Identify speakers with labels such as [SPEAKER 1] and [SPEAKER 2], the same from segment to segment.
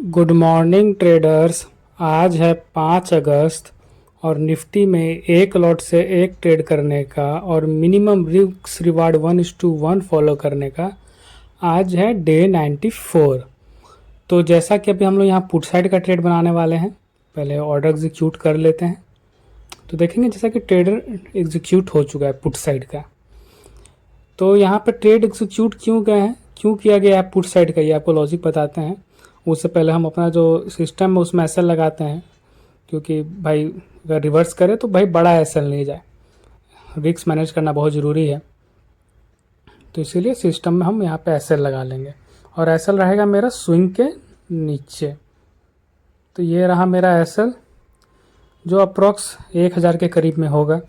[SPEAKER 1] Good morning traders. आज है 5 अगस्त और निफ्टी में एक लॉट से एक ट्रेड करने का और मिनिमम रिस्क रिवार्ड 1:1 फॉलो करने का आज है डे 94। तो जैसा कि अभी हम लोग यहाँ पुट साइड का ट्रेड बनाने वाले हैं, पहले ऑर्डर एग्जीक्यूट कर लेते हैं। तो देखेंगे जैसा कि ट्रेडर एग्जीक्यूट हो चुका है पुट साइड का। तो यहाँ पे ट्रेड एग्जीक्यूट क्यों गए हैं, क्यों किया गया है पुट साइड का, ये आपको लॉजिक बताते हैं। उससे पहले हम अपना जो सिस्टम है उसमें एसएल लगाते हैं, क्योंकि भाई अगर रिवर्स करे तो भाई बड़ा एसएल नहीं जाए, रिस्क मैनेज करना बहुत ज़रूरी है। तो इसीलिए सिस्टम में हम यहाँ पे एसएल लगा लेंगे और एसएल रहेगा मेरा स्विंग के नीचे। तो ये रहा मेरा एसएल जो अप्रॉक्स 1000 के करीब में होगा।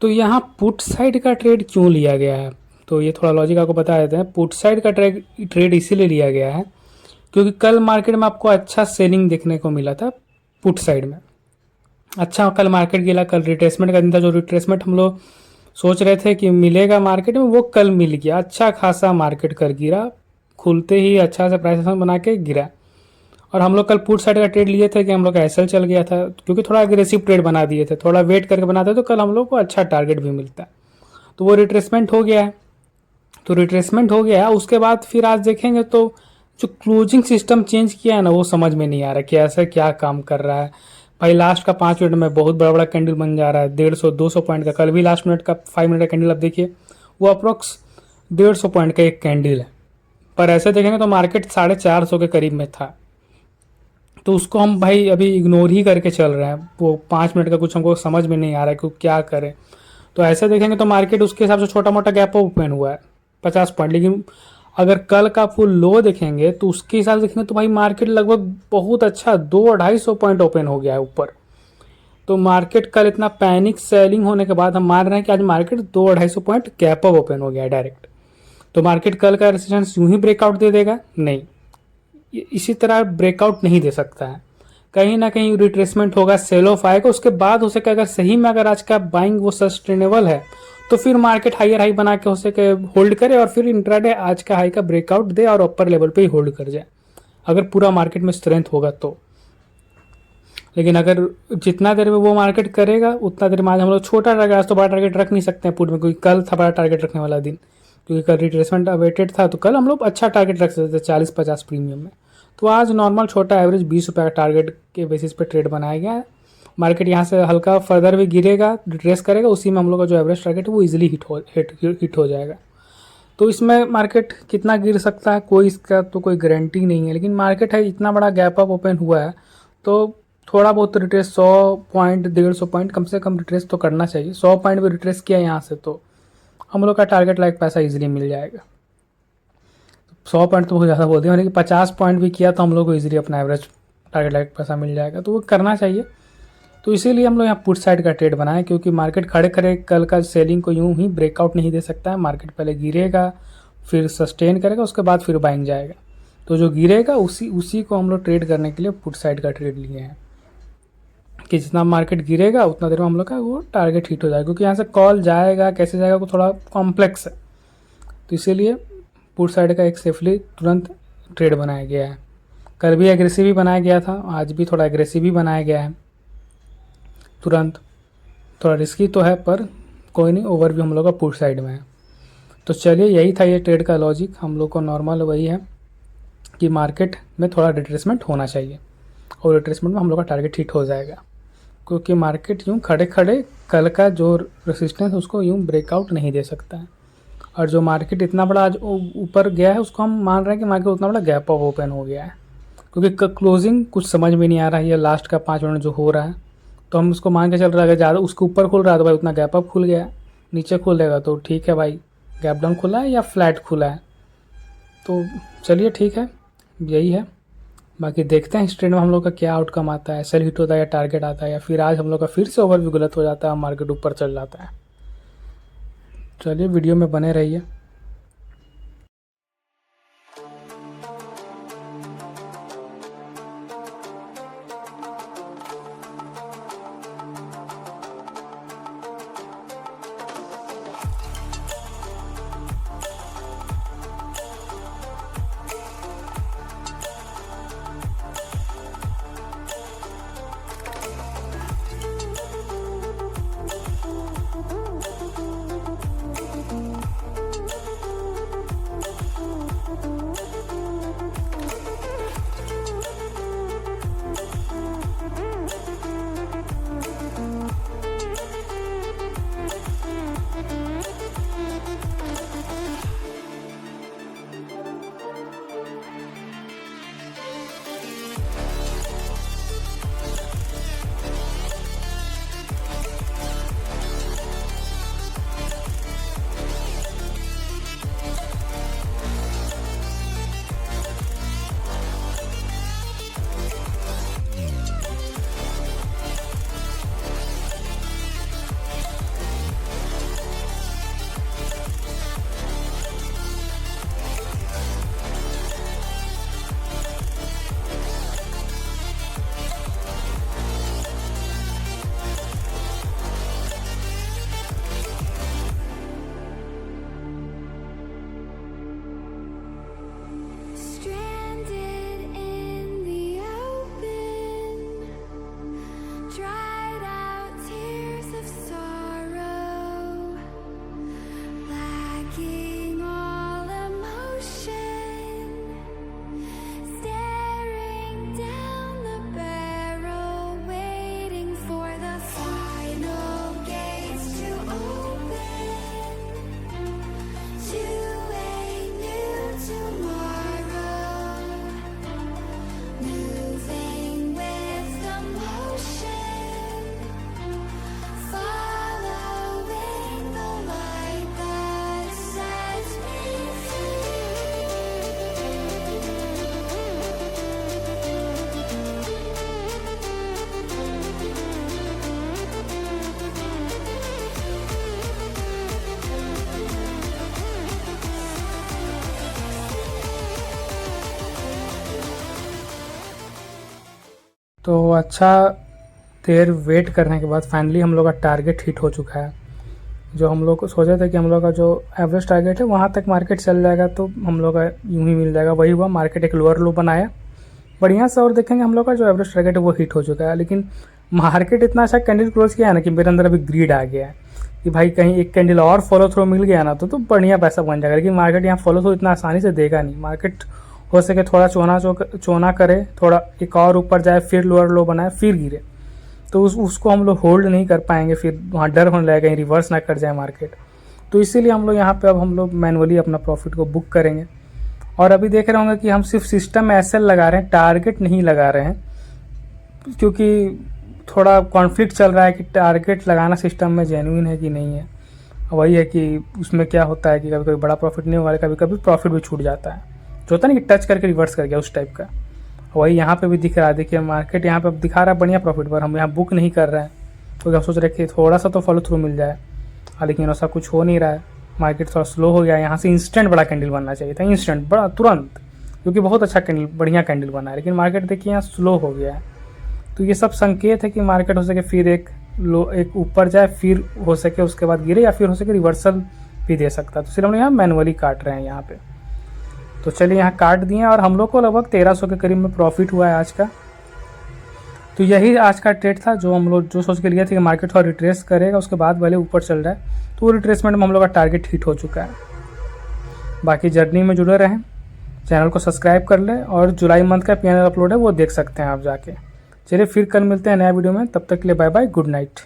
[SPEAKER 1] तो यहाँ पुट साइड का ट्रेड क्यों लिया गया है, तो ये थोड़ा लॉजिक आपको बता देते हैं। पुट साइड का ट्रेड इसीलिए लिया गया है क्योंकि कल मार्केट में आपको अच्छा सेलिंग देखने को मिला था पुट साइड में। अच्छा कल मार्केट गिरा, कल रिट्रेसमेंट का दिन था। जो रिट्रेसमेंट हम लोग सोच रहे थे कि मिलेगा मार्केट में, वो कल मिल गया। अच्छा खासा मार्केट कर गिरा, खुलते ही अच्छा सा प्राइस बना के गिरा। और हम लोग कल पुट साइड का ट्रेड लिए थे कि हम लोग का एसएल चल गया था, क्योंकि थोड़ा अग्रेसिव ट्रेड बना दिए थे, थोड़ा वेट करके बनाते तो कल हम लोग को अच्छा टारगेट भी मिलता। तो वो रिट्रेसमेंट हो गया है। तो रिट्रेसमेंट हो गया, उसके बाद फिर आज देखेंगे तो जो क्लोजिंग सिस्टम चेंज किया है ना, वो समझ में नहीं आ रहा कि ऐसा क्या काम कर रहा है। भाई लास्ट का 5 मिनट में बहुत बड़ा बड़ा कैंडल बन जा रहा है, 150-200 पॉइंट का। कल भी लास्ट मिनट का 5 मिनट का कैंडल आप देखिए, वो अप्रोक्स 150 पॉइंट का एक कैंडल है। पर ऐसे देखेंगे तो मार्केट 450 के करीब में था। तो उसको हम भाई अभी इग्नोर ही करके चल रहे हैं। वो 5 मिनट का कुछ हमको समझ में नहीं आ रहा है कि क्या करें। तो ऐसे देखेंगे तो मार्केट उसके हिसाब से छोटा मोटा गैप ओपन हुआ है 50 पॉइंट। लेकिन अगर कल का फुल लो देखेंगे तो उसके हिसाब से देखेंगे तो भाई मार्केट लगभग बहुत अच्छा 200-250 पॉइंट ओपन हो गया है ऊपर। तो मार्केट कल इतना पैनिक सेलिंग होने के बाद हम मान रहे हैं कि आज market 200-250 point gap up open हो गया है डायरेक्ट। तो मार्केट कल का रेजिस्टेंस यूं ही ब्रेकआउट दे देगा? नहीं, इसी तरह ब्रेकआउट नहीं दे सकता है। कहीं ना कहीं रिट्रेसमेंट होगा, सेल ऑफ आएगा, उसके बाद हो सके अगर सही में अगर आज का बाइंग वो सस्टेनेबल है तो फिर मार्केट हायर हाई बना के हो सके होल्ड करे और फिर इंट्राडे आज का हाई का ब्रेकआउट दे और अपर लेवल पे ही होल्ड कर जाए, अगर पूरा मार्केट में स्ट्रेंथ होगा तो। लेकिन अगर जितना देर में वो मार्केट करेगा उतना देर में आज हम लोग छोटा टारगेट, आज तो बड़ा टारगेट रख नहीं सकते हैं पुट में, क्योंकि कल था बड़ा टारगेट रखने वाला दिन, क्योंकि कल रिट्रेसमेंट अवेटेड था। तो कल हम लोग अच्छा टारगेट रख सकते थे 40-50 प्रीमियम में। तो आज नॉर्मल छोटा एवरेज 20 रुपये का टारगेट के बेसिस पे ट्रेड बनाया गया है। मार्केट यहाँ से हल्का फर्दर भी गिरेगा, रिट्रेस करेगा, उसी में हम लोग का जो एवरेज टारगेट है वो इजीली हिट हो जाएगा। तो इसमें मार्केट कितना गिर सकता है कोई इसका तो कोई गारंटी नहीं है। लेकिन मार्केट है इतना बड़ा गैप अप ओपन हुआ है तो थोड़ा बहुत रिट्रेस 100 पॉइंट 150 पॉइंट कम से कम रिट्रेस तो करना चाहिए। 100 पॉइंट भी रिट्रेस किया यहाँ से तो हम लोग का टारगेट लाइक पैसा इजीली मिल जाएगा। 100 पॉइंट तो बहुत ज़्यादा बोल दिया, लेकिन 50 पॉइंट भी किया तो हम लोग को इजीली अपना एवरेज टारगेट लाइक पैसा मिल जाएगा। तो वो करना चाहिए। तो इसीलिए हम लोग यहाँ पुट साइड का ट्रेड बनाए, क्योंकि मार्केट खड़े खड़े कल का सेलिंग को यूं ही ब्रेकआउट नहीं दे सकता है। मार्केट पहले गिरेगा, फिर सस्टेन करेगा, उसके बाद फिर बाइंग जाएगा। तो जो गिरेगा उसी को हम लोग ट्रेड करने के लिए पुट साइड का ट्रेड लिए हैं कि जितना मार्केट गिरेगा उतना देर में हम लोग का वो टारगेट हिट हो जाएगा। क्योंकि यहाँ से कॉल जाएगा, कैसे जाएगा वो थोड़ा कॉम्प्लेक्स है। तो इसीलिए पुट साइड का एक सेफली तुरंत ट्रेड बनाया गया है। कल भी एग्रेसिव ही बनाया गया था, आज भी थोड़ा एग्रेसिव ही बनाया गया है तुरंत। थोड़ा रिस्की तो है पर कोई नहीं, ओवर भी हम लोग का पुट साइड में है। तो चलिए यही था ये ट्रेड का लॉजिक। हम लोग को नॉर्मल वही है कि मार्केट में थोड़ा रिट्रेसमेंट होना चाहिए और रिट्रेसमेंट में हम लोग का टारगेट हिट हो जाएगा। क्योंकि मार्केट यूँ खड़े खड़े कल का जो रेसिस्टेंस उसको यूँ ब्रेकआउट नहीं दे सकता है। और जो मार्केट इतना बड़ा आज ऊपर गया है उसको हम मान रहे हैं कि मार्केट उतना बड़ा गैप अप ओपन हो गया है। क्योंकि क्लोजिंग कुछ समझ में नहीं आ रहा है, ये लास्ट का 5 मिनट जो हो रहा है तो हम उसको मान के चल रहे हैं। अगर ज़्यादा उसके ऊपर खुल रहा है तो भाई उतना गैप अप खुल गया है, नीचे खुल देगा तो ठीक है भाई, गैप डाउन खुला है या फ्लैट खुला है। तो चलिए ठीक है, यही है। बाकी देखते हैं इस ट्रेड में हम लोग का क्या आउटकम आता है, सेल हिट होता है या टारगेट आता है, या फिर आज हम लोग का फिर से ओवरव्यू गलत हो जाता है, मार्केट ऊपर चल जाता है। चलिए वीडियो में बने रहिए। तो अच्छा देर वेट करने के बाद फाइनली हम लोग का टारगेट हिट हो चुका है। जो हम लोग को सोचा था कि हम लोग का जो एवरेज टारगेट है वहाँ तक मार्केट चल जाएगा तो हम लोग का यूं ही मिल जाएगा, वही हुआ। मार्केट एक लोअर लो बनाया बढ़िया सा, और देखेंगे हम लोग का जो एवरेज टारगेट है वो हिट हो चुका है। लेकिन मार्केट इतना अच्छा कैंडल क्लोज किया है ना कि मेरे अंदर अभी ग्रीड आ गया है कि भाई कहीं एक कैंडल और फॉलो थ्रो मिल गया ना तो बढ़िया पैसा बन जाएगा। लेकिन मार्केट यहाँ फॉलो थ्रो इतना आसानी से देगा नहीं। मार्केट हो सके थोड़ा चोना करे, थोड़ा एक और ऊपर जाए, फिर लोअर लो बनाए, फिर गिरे, तो उसको हम लोग होल्ड नहीं कर पाएंगे। फिर वहाँ डर होने लगेगा कहीं रिवर्स ना कर जाए मार्केट। तो इसीलिए हम लोग यहाँ पे अब हम लोग मैनुअली अपना प्रॉफिट को बुक करेंगे। और अभी देख रहे होंगे कि हम सिर्फ सिस्टम में एसएल लगा रहे हैं, टारगेट नहीं लगा रहे हैं, क्योंकि थोड़ा कॉन्फ्लिक्ट चल रहा है कि टारगेट लगाना सिस्टम में जेन्युइन है कि नहीं है। वही है कि उसमें क्या होता है कि कभी कभी बड़ा प्रॉफिट नहीं होगा, कभी कभी प्रॉफिट भी छूट जाता है, जो होता है ना कि टच करके रिवर्स कर गया, उस टाइप का। वही यहाँ पे भी दिख रहा है। देखिए मार्केट यहाँ पे दिखा रहा है बढ़िया प्रॉफिट, पर हम यहाँ बुक नहीं कर रहे हैं क्योंकि हम सोच रहे कि थोड़ा सा तो फॉलो थ्रू मिल जाए, लेकिन ऐसा कुछ हो नहीं रहा है। मार्केट थोड़ा स्लो हो गया। यहाँ से इंस्टेंट बड़ा कैंडल बनना चाहिए था, इंस्टेंट बड़ा तुरंत, क्योंकि बहुत अच्छा कैंडल, बढ़िया कैंडल बना है। लेकिन मार्केट देखिए यहाँ स्लो हो गया है। तो ये सब संकेत है कि मार्केट हो सके फिर एक ऊपर जाए, फिर हो सके उसके बाद गिरे, या फिर हो सके रिवर्सल भी दे सकता है। तो सिर्फ हम यहाँ मैनुअली काट रहे हैं यहाँ पे। तो चलिए यहाँ काट दिए और हम लोग को लगभग 1300 के करीब में प्रॉफिट हुआ है आज का। तो यही आज का ट्रेड था जो हम लोग जो सोच के लिए थे कि मार्केट थोड़ा रिट्रेस करेगा, उसके बाद भले ऊपर चल रहा है। तो वो रिट्रेसमेंट में हम लोग का टारगेट हिट हो चुका है। बाकी जर्नी में जुड़े रहें, चैनल को सब्सक्राइब कर लें, और जुलाई मंथ का पीएनएल अपलोड है वो देख सकते हैं आप जाके। चलिए फिर कल मिलते हैं नया वीडियो में, तब तक के लिए बाय बाय, गुड नाइट।